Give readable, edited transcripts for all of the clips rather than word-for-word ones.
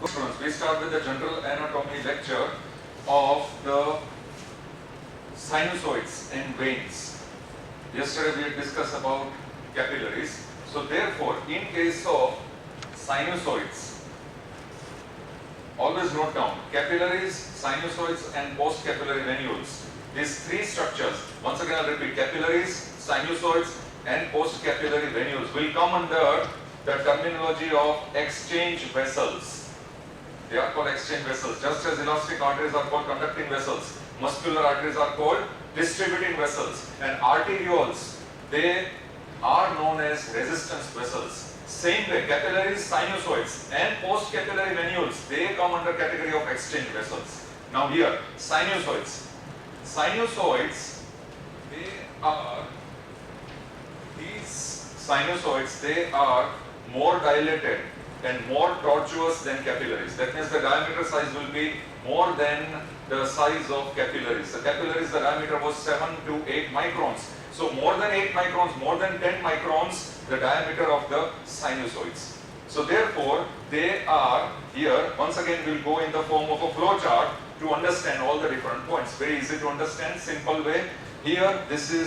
Students, we start with the general anatomy lecture of the sinusoids and veins. Yesterday we had discussed about capillaries. So therefore, in case of sinusoids, always note down capillaries, sinusoids and postcapillary venules. These three structures, once again I'll repeat, capillaries, sinusoids and postcapillary venules will come under the terminology of exchange vessels. They are called exchange vessels. Just as elastic arteries are called conducting vessels, muscular arteries are called distributing vessels, and arterioles, they are known as resistance vessels. Same way, capillaries, sinusoids and postcapillary venules, they come under category of exchange vessels. Now here, sinusoids. Sinusoids, these sinusoids, they are more dilated and more tortuous than capillaries. That means the diameter size will be more than the size of capillaries. The capillaries, the diameter was 7 to 8 microns. So more than 8 microns, more than 10 microns, the diameter of the sinusoids. So therefore, they are here, once again we'll go in the form of a flow chart to understand all the different points. Very easy to understand, simple way. Here,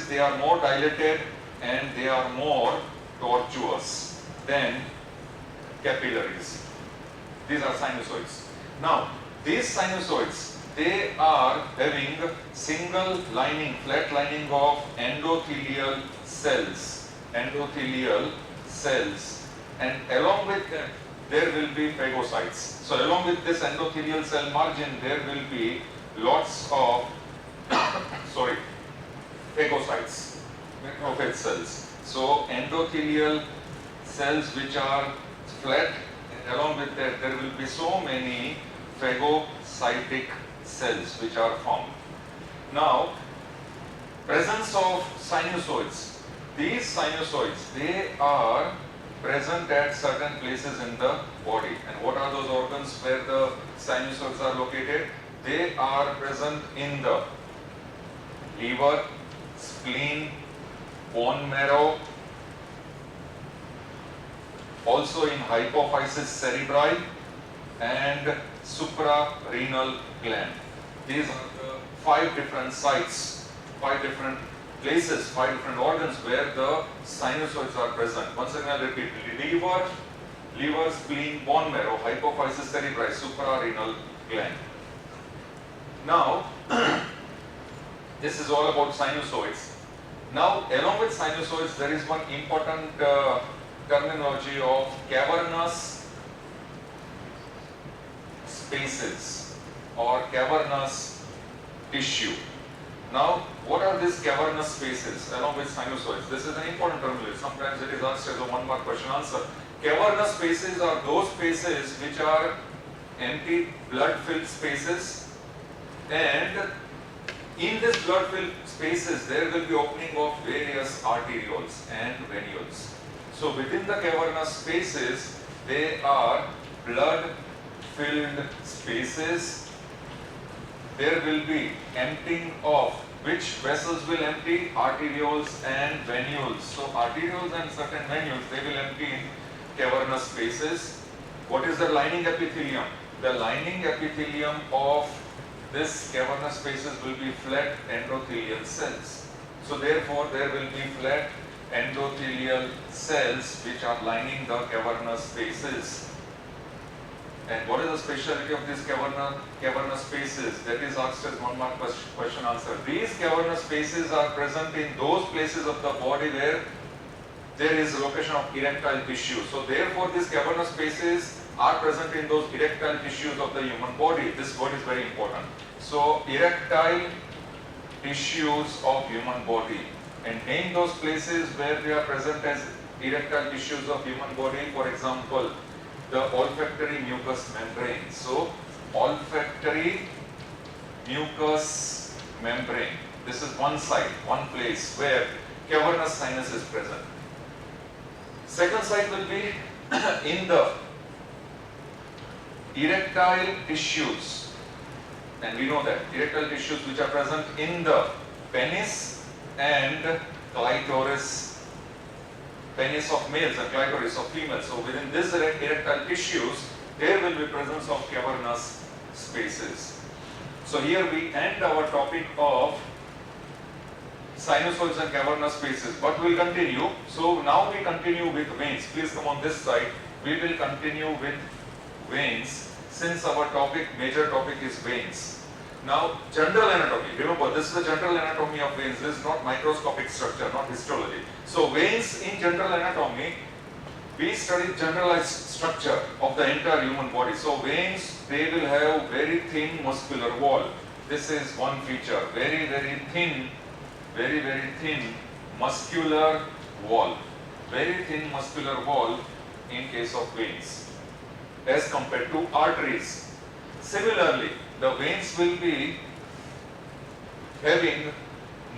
they are more dilated and they are more tortuous than capillaries. These are sinusoids. Now, these sinusoids, they are having single lining, flat lining of endothelial cells. Endothelial cells. And along with them, there will be phagocytes. So, along with this endothelial cell margin, there will be lots of phagocytes, macrophage cells. So, endothelial cells which are flat, and along with that there will be so many phagocytic cells which are formed. Now, presence of sinusoids. These sinusoids, they are present at certain places in the body. And what are those organs where the sinusoids are located? They are present in the liver, spleen, bone marrow, also in hypophysis cerebri and suprarenal gland. These are the 5 different sites, 5 different places, 5 different organs where the sinusoids are present. Once again I'll repeat, liver, spleen, bone marrow, hypophysis cerebri, suprarenal gland. Now, this is all about sinusoids. Now, along with sinusoids, there is one important terminology of cavernous spaces or cavernous tissue. Now, what are these cavernous spaces along with sinusoids? This is an important terminology. Sometimes it is asked as a 1-mark question answer. Cavernous spaces are those spaces which are empty blood-filled spaces, and in this blood-filled spaces there will be opening of various arterioles and venules. So within the cavernous spaces, they are blood-filled spaces. There will be emptying of which vessels will empty? Arterioles and venules. So arterioles and certain venules, they will empty in cavernous spaces. What is the lining epithelium? The lining epithelium of this cavernous spaces will be flat endothelial cells. So therefore, there will be flat endothelial cells which are lining the cavernous spaces. And what is the speciality of these cavernous spaces? That is asked as 1-mark question answer. These cavernous spaces are present in those places of the body where there is location of erectile tissue. So therefore, these cavernous spaces are present in those erectile tissues of the human body. This word is very important. So erectile tissues of human body. And in those places where they are present as erectile tissues of human body, for example, the olfactory mucous membrane. So, olfactory mucous membrane. This is one site, one place where cavernous sinus is present. Second site will be in the erectile tissues. And we know that erectile tissues which are present in the penis and clitoris penis of males and clitoris of females. So within this erectile tissues, there will be presence of cavernous spaces. So here we end our topic of sinusoids and cavernous spaces, but we will continue. So now we continue with veins. Please come on this side. We will continue with veins since our major topic is veins. Now, general anatomy. Remember, this is the general anatomy of veins. This is not microscopic structure, not histology. So veins in general anatomy, we study generalized structure of the entire human body. So veins, they will have very thin muscular wall. This is one feature. Very thin muscular wall. Very thin muscular wall in case of veins as compared to arteries. Similarly, the veins will be having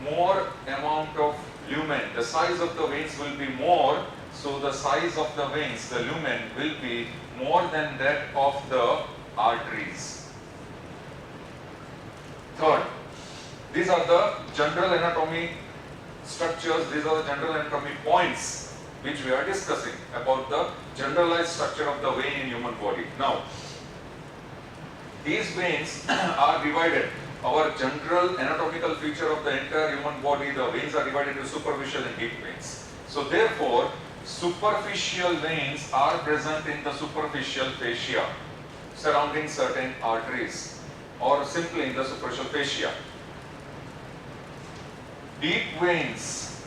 more amount of lumen. The size of the veins will be more, so the size of the veins, the lumen, will be more than that of the arteries. Third, these are the general anatomy structures, these are the general anatomy points which we are discussing about the generalized structure of the vein in human body. Now, these veins are divided. Our general anatomical feature of the entire human body, the veins are divided into superficial and deep veins. So therefore, superficial veins are present in the superficial fascia surrounding certain arteries, or simply in the superficial fascia. Deep veins,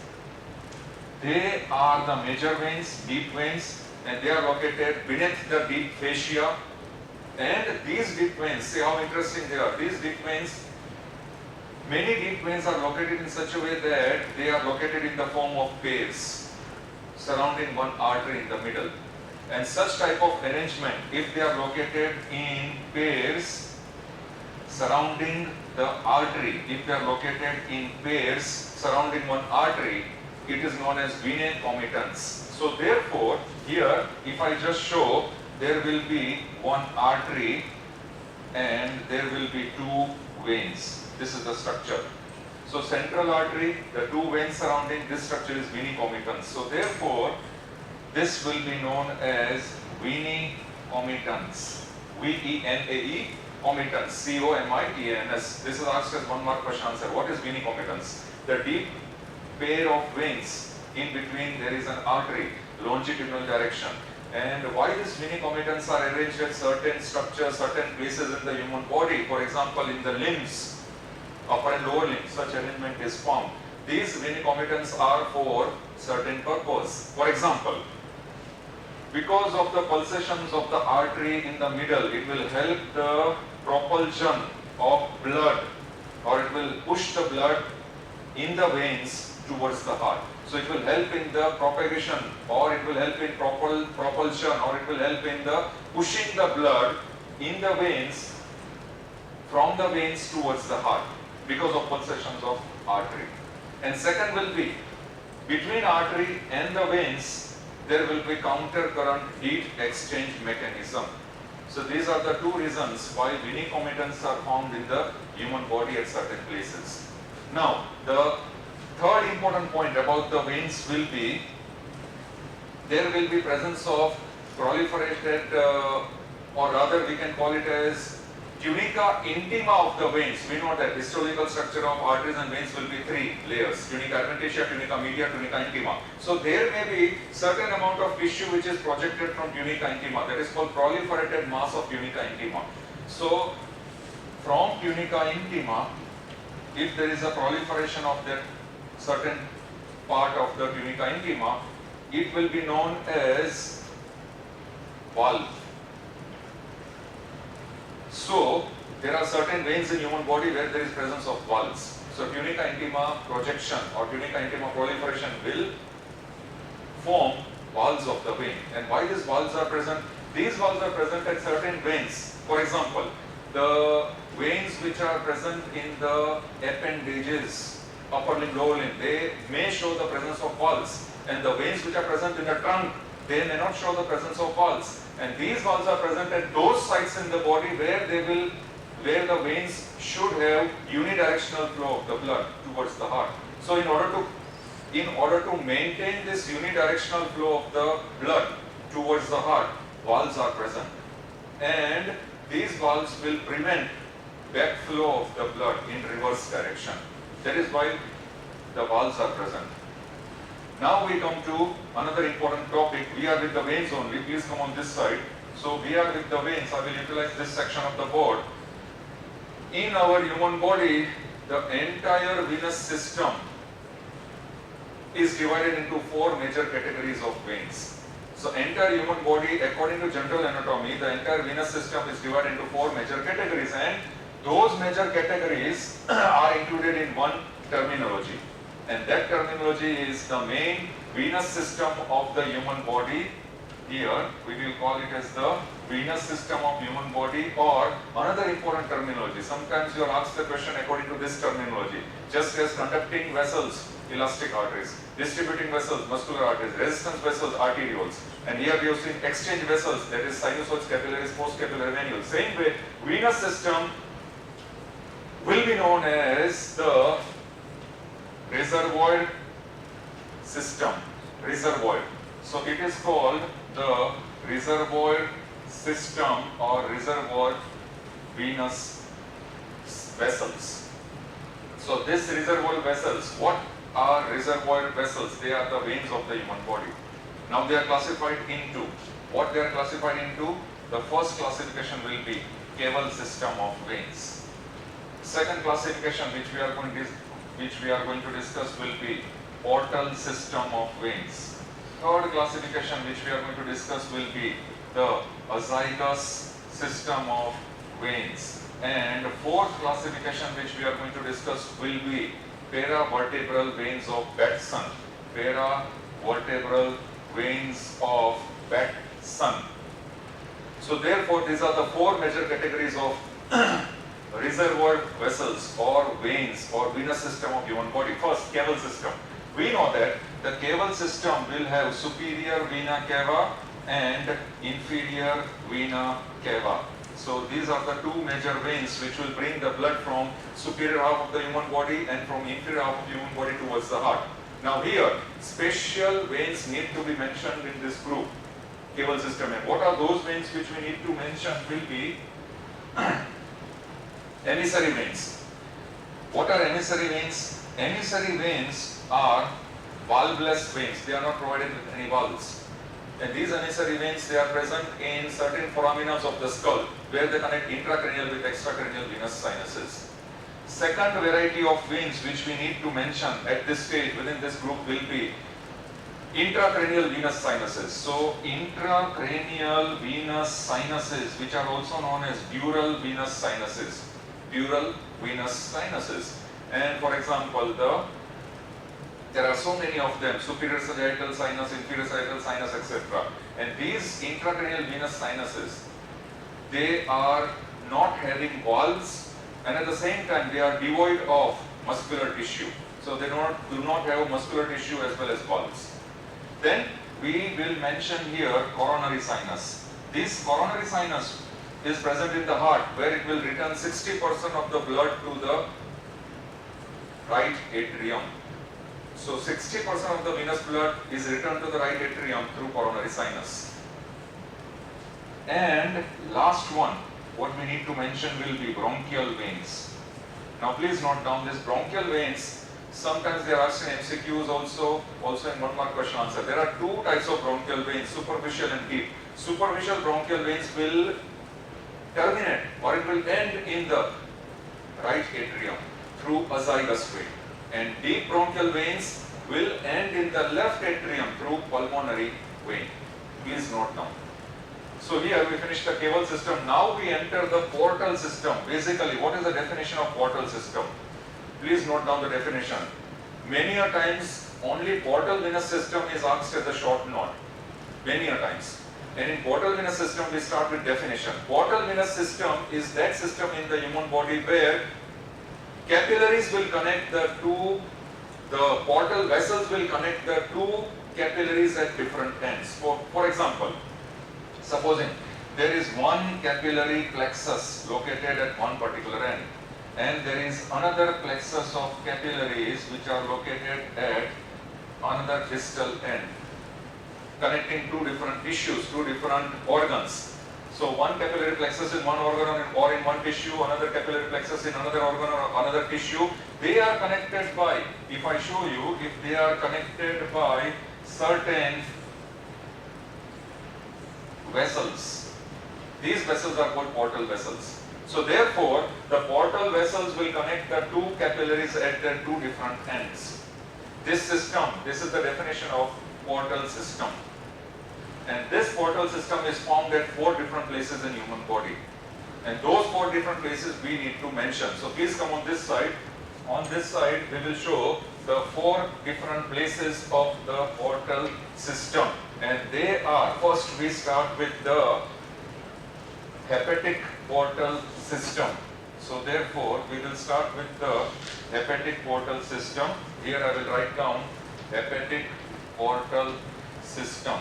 they are the major veins, deep veins, and they are located beneath the deep fascia. And these deep veins, see how interesting they are. These deep veins, many deep veins are located in such a way that they are located in the form of pairs surrounding one artery in the middle. And such type of arrangement, if they are located in pairs surrounding the artery, if they are located in pairs surrounding one artery, it is known as venae comitans. So therefore, here, if I just show, there will be one artery and there will be two veins. This is the structure. So central artery, the two veins surrounding this structure is venae comitans. So therefore, this will be known as venae comitans. V-E-N-A-E, comitans, C-O-M-I-T-A-N-S. This is asked as 1 mark question answer. What is venae comitans? The deep pair of veins, in between there is an artery, longitudinal direction. And why these venae comitans are arranged at certain structures, certain places in the human body, for example in the limbs, upper and lower limbs, such arrangement is formed. These venae comitans are for certain purpose. For example, because of the pulsations of the artery in the middle, it will help the propulsion of blood, or it will push the blood in the veins towards the heart. So it will help in the propagation, or it will help in propulsion, or it will help in the pushing the blood in the veins, from the veins towards the heart, because of pulsations of artery. And second will be, between artery and the veins, there will be counter current heat exchange mechanism. So these are the two reasons why venae comitans are found in the human body at certain places. Now, the third important point about the veins will be, there will be presence of proliferated, or rather we can call it as tunica intima of the veins. We know that histological structure of arteries and veins will be three layers: tunica adventitia, tunica media, tunica intima. So there may be certain amount of tissue which is projected from tunica intima, that is called proliferated mass of tunica intima. So from tunica intima, if there is a proliferation of that certain part of the tunica intima, it will be known as valve. So there are certain veins in human body where there is presence of valves. So tunica intima projection or tunica intima proliferation will form valves of the vein. And why these valves are present? These valves are present at certain veins. For example, the veins which are present in the appendages, upper limb, lower limb, they may show the presence of valves. And the veins which are present in the trunk, they may not show the presence of valves. And these valves are present at those sites in the body where where the veins should have unidirectional flow of the blood towards the heart. So in order to maintain this unidirectional flow of the blood towards the heart, valves are present. and these valves will prevent backflow of the blood in reverse direction. That is why the valves are present. Now we come to another important topic. We are with the veins only. Please come on this side. So we are with the veins. I will utilize this section of the board. In our human body, the entire venous system is divided into four major categories of veins. So entire human body, according to general anatomy, the entire venous system is divided into four major categories, and those major categories are included in one terminology, and that terminology is the main venous system of the human body. Here we will call it as the venous system of human body, or another important terminology. Sometimes you are asked the question according to this terminology, just as conducting vessels, elastic arteries, distributing vessels, muscular arteries, resistance vessels, arterioles, and here we have seen exchange vessels, that is sinusoids, capillaries, post-capillary venules. Same way, venous system will be known as the reservoir system. Reservoir. So it is called the reservoir system or reservoir venous vessels. So this reservoir vessels, what are reservoir vessels? They are the veins of the human body. Now they are classified into, what they are classified into? The first classification will be caval system of veins. Second classification which we are going to discuss will be portal system of veins. Third classification which we are going to discuss will be the azygous system of veins. And fourth classification which we are going to discuss will be paravertebral veins of Batson. Paravertebral veins of Batson. So therefore these are the four major categories of reservoir vessels or veins or venous system of human body. First, caval system. We know that the caval system will have superior vena cava and inferior vena cava. So these are the two major veins which will bring the blood from superior half of the human body and from inferior half of the human body towards the heart. Now here, special veins need to be mentioned in this group, caval system. And what are those veins which we need to mention will be emissary veins. What are emissary veins? Emissary veins are valveless veins. They are not provided with any valves. And these emissary veins, they are present in certain foramina of the skull, where they connect intracranial with extracranial venous sinuses. Second variety of veins which we need to mention at this stage within this group will be intracranial venous sinuses. So intracranial venous sinuses, which are also known as dural venous sinuses. Dural venous sinuses. And for example, there are so many of them, superior sagittal sinus, inferior sagittal sinus, etc. And these intracranial venous sinuses, they are not having valves, and at the same time they are devoid of muscular tissue. So they do not have muscular tissue as well as valves. Then we will mention here coronary sinus. This coronary sinus is present in the heart, where it will return 60% of the blood to the right atrium. So 60% of the venous blood is returned to the right atrium through coronary sinus. And last one, what we need to mention will be bronchial veins. Now please note down this bronchial veins. Sometimes they are asked in MCQs also in 1 mark question answer. There are two types of bronchial veins, superficial and deep. Superficial bronchial veins will terminate or it will end in the right atrium through azygous vein. And deep bronchial veins will end in the left atrium through pulmonary vein. Please note down. So here we finish the caval system. Now we enter the portal system. Basically, what is the definition of portal system? Please note down the definition. Many a times, only portal venous system is asked as a short note. Many a times. And in portal venous system, we start with definition. Portal venous system is that system in the human body where capillaries will connect the portal vessels will connect the two capillaries at different ends. For example, supposing there is one capillary plexus located at one particular end, and there is another plexus of capillaries which are located at another distal end, connecting two different tissues, two different organs. So one capillary plexus in one organ or in one tissue, another capillary plexus in another organ or another tissue, they are connected by, if I show you, if they are connected by certain vessels. These vessels are called portal vessels. So therefore, the portal vessels will connect the two capillaries at their two different ends. This system, this is the definition of portal system. And this portal system is formed at 4 different places in human body. And those 4 different places we need to mention. So please come on this side. On this side, we will show the 4 different places of the portal system. And they are, first we start with the hepatic portal system. So therefore, we will start with the hepatic portal system. Here I will write down hepatic portal system.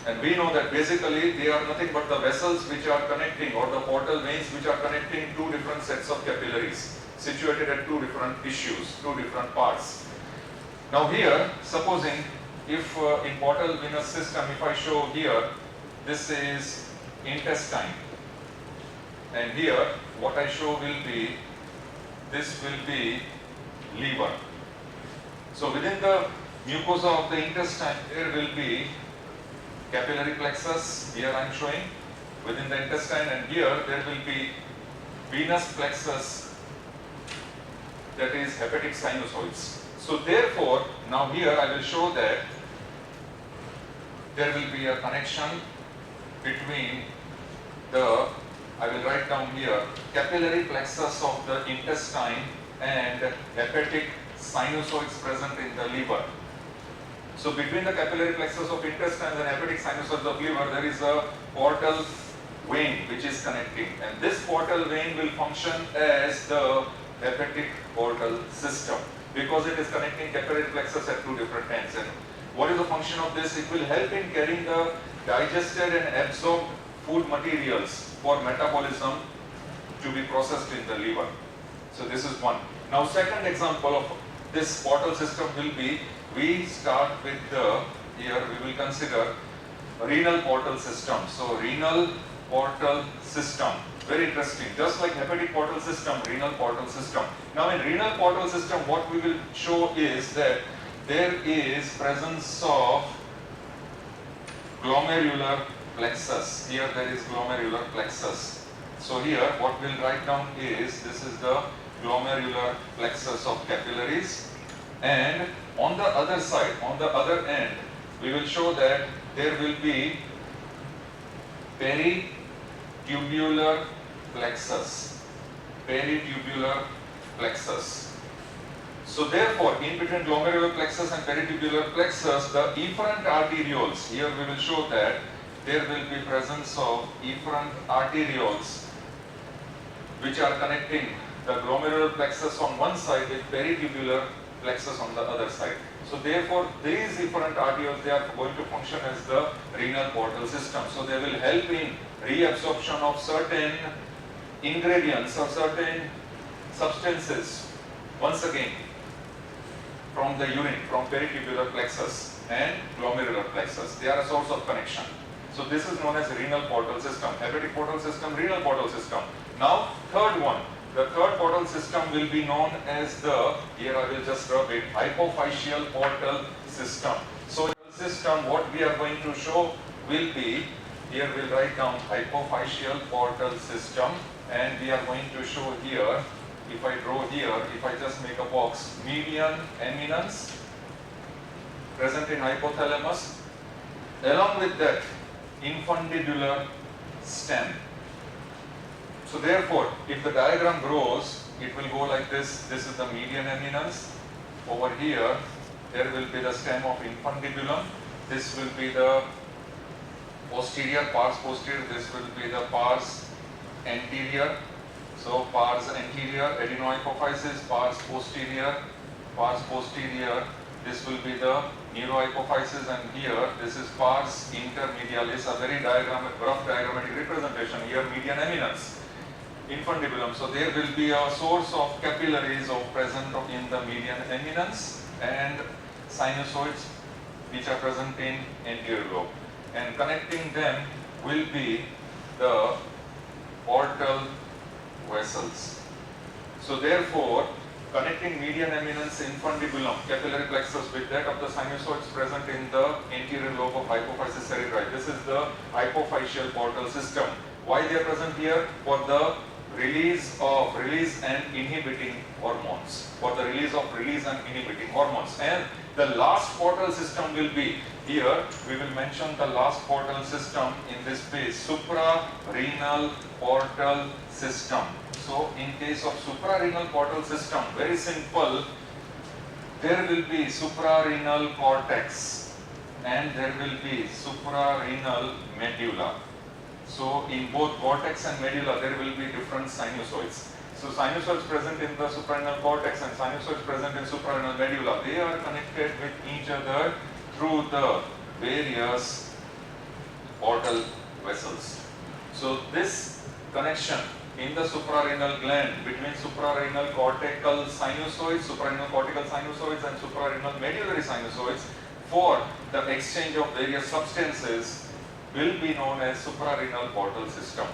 And we know that basically they are nothing but the vessels which are connecting, or the portal veins which are connecting 2 different sets of capillaries situated at 2 different tissues, 2 different parts. Now here, supposing if in portal venous system, if I show here, this is intestine, and here what I show will be, this will be liver. So within the mucosa of the intestine, there will be capillary plexus, here I am showing within the intestine, and here there will be venous plexus, that is hepatic sinusoids. So therefore, now here I will show that there will be a connection between the, I will write down here, capillary plexus of the intestine and hepatic sinusoids present in the liver. So between the capillary plexus of intestine and hepatic sinusoids of liver, there is a portal vein which is connecting, and this portal vein will function as the hepatic portal system because it is connecting capillary plexus at 2 different ends. And what is the function of this? It will help in carrying the digested and absorbed food materials for metabolism to be processed in the liver. So this is one. Now second example of this portal system will be, we start with the, here we will consider renal portal system. So renal portal system, very interesting, just like hepatic portal system, renal portal system. Now in renal portal system, what we will show is that there is presence of glomerular plexus. Here there is glomerular plexus. So here what we'll write down is, this is the glomerular plexus of capillaries, and on the other side, on the other end, we will show that there will be peritubular plexus. Peritubular plexus. So therefore, in between glomerular plexus and peritubular plexus, the efferent arterioles, here we will show that there will be presence of efferent arterioles which are connecting the glomerular plexus on one side with peritubular plexus on the other side. So therefore, these efferent arterioles, they are going to function as the renal portal system. So they will help in reabsorption of certain ingredients or certain substances, once again, from the urine, from peritubular plexus and glomerular plexus. They are a source of connection. So this is known as renal portal system, hepatic portal system, renal portal system. Now, third one. The third portal system will be known as the, here I will just rub it, hypophyseal portal system. So system, what we are going to show will be, here we'll write down hypophyseal portal system, and we are going to show here, if I draw here, if I just make a box, median eminence present in hypothalamus, along with that infundibular stem. So therefore, if the diagram grows, it will go like this. This is the median eminence. Over here, there will be the stem of infundibulum. This will be the posterior, pars posterior. This will be the pars anterior. So pars anterior, adenohypophysis, pars posterior, this will be the neurohypophysis, and here this is pars intermedialis, a very rough diagrammatic representation. Here median eminence, infundibulum. So there will be a source of capillaries present in the median eminence and sinusoids which are present in anterior lobe, and connecting them will be the portal vessels. So therefore, connecting median eminence infundibulum capillary plexus with that of the sinusoids present in the anterior lobe of hypophysis cerebri. This is the hypophyseal portal system. Why they are present here? For the release and inhibiting hormones. For the release and inhibiting hormones. And the last portal system will be here. We will mention the last portal system in this page, suprarenal portal system. So in case of suprarenal portal system, very simple, there will be suprarenal cortex and there will be suprarenal medulla. So in both cortex and medulla there will be different sinusoids. So sinusoids present in the suprarenal cortex and sinusoids present in suprarenal medulla, they are connected with each other through the various portal vessels. So this connection in the suprarenal gland between suprarenal cortical sinusoids, and suprarenal medullary sinusoids for the exchange of various substances will be known as suprarenal portal system.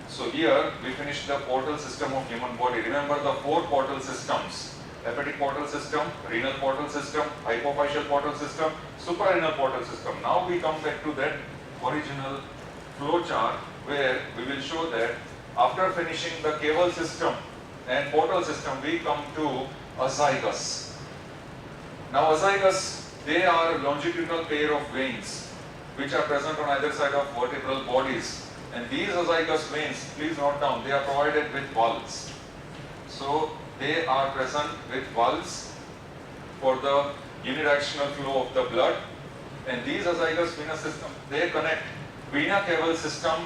So here we finished the portal system of human body. Remember the four portal systems: hepatic portal system, renal portal system, hypophyseal portal system, suprarenal portal system. Now we come back to that original flow chart where we will show that after finishing the caval system and portal system, we come to azygos. Now azygos, they are longitudinal pair of veins which are present on either side of vertebral bodies. And these azygos veins, please note down, they are provided with valves. So they are present with valves for the unidirectional flow of the blood. And these azygos venous system, they connect vena caval system,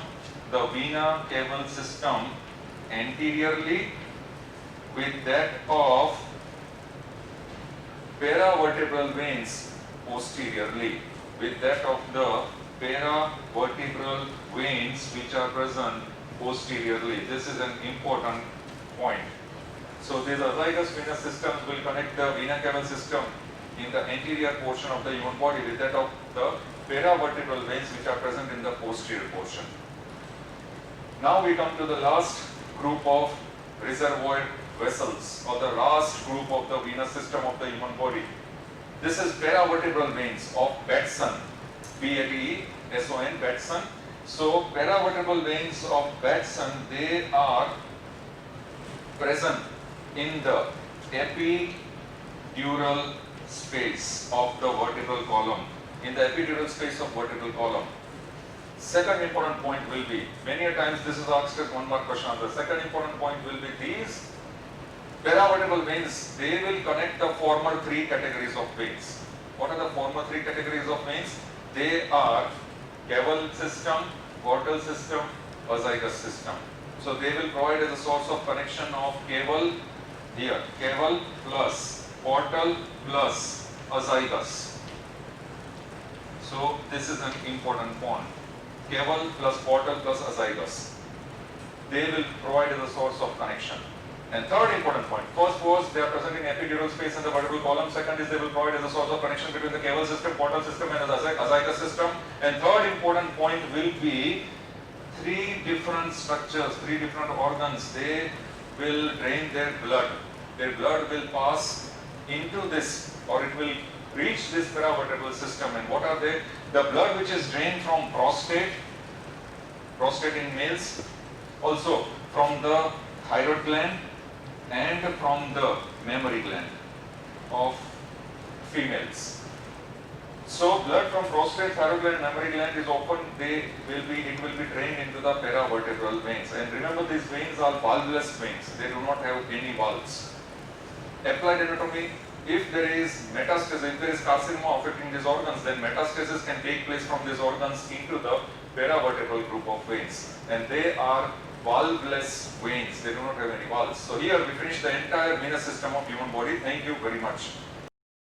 the vena caval system anteriorly with that of paravertebral veins posteriorly, with that of the paravertebral veins which are present posteriorly. This is an important point. So these azygos venous systems will connect the vena caval system in the anterior portion of the human body with that of the paravertebral veins which are present in the posterior portion. Now we come to the last group of reservoir vessels, or the last group of the venous system of the human body. This is paravertebral veins of Batson, Batson, Batson. So paravertebral veins of Batson, they are present in the epidural space of the vertebral column. In the epidural space of vertebral column. Second important point will be, many a times this is asked as 1 mark question answer. Second important point will be these paravertebral veins, they will connect the former three categories of veins. What are the former three categories of veins? They are caval system, portal system, azygos system. So they will provide as a source of connection of caval here, caval plus portal plus azygos. So this is an important point. Caval plus portal plus azygos. They will provide as a source of connection. And third important point, first was they are present in epidural space in the vertebral column. Second is they will provide as a source of connection between the caval system, portal system and the azygos system. And third important point will be three different structures, three different organs. They will drain their blood. Their blood will pass into this, or it will reach this paravertebral system. And what are they? The blood which is drained from prostate in males, also from the thyroid gland and from the mammary gland of females. So blood from prostate, thyroid gland and mammary gland is often, it will be drained into the paravertebral veins. And remember, these veins are valveless veins. They do not have any valves. Applied anatomy, if there is metastasis, if there is carcinoma affecting these organs, then metastasis can take place from these organs into the paravertebral group of veins. And they are valveless veins. They do not have any valves. So here we finish the entire venous system of human body. Thank you very much.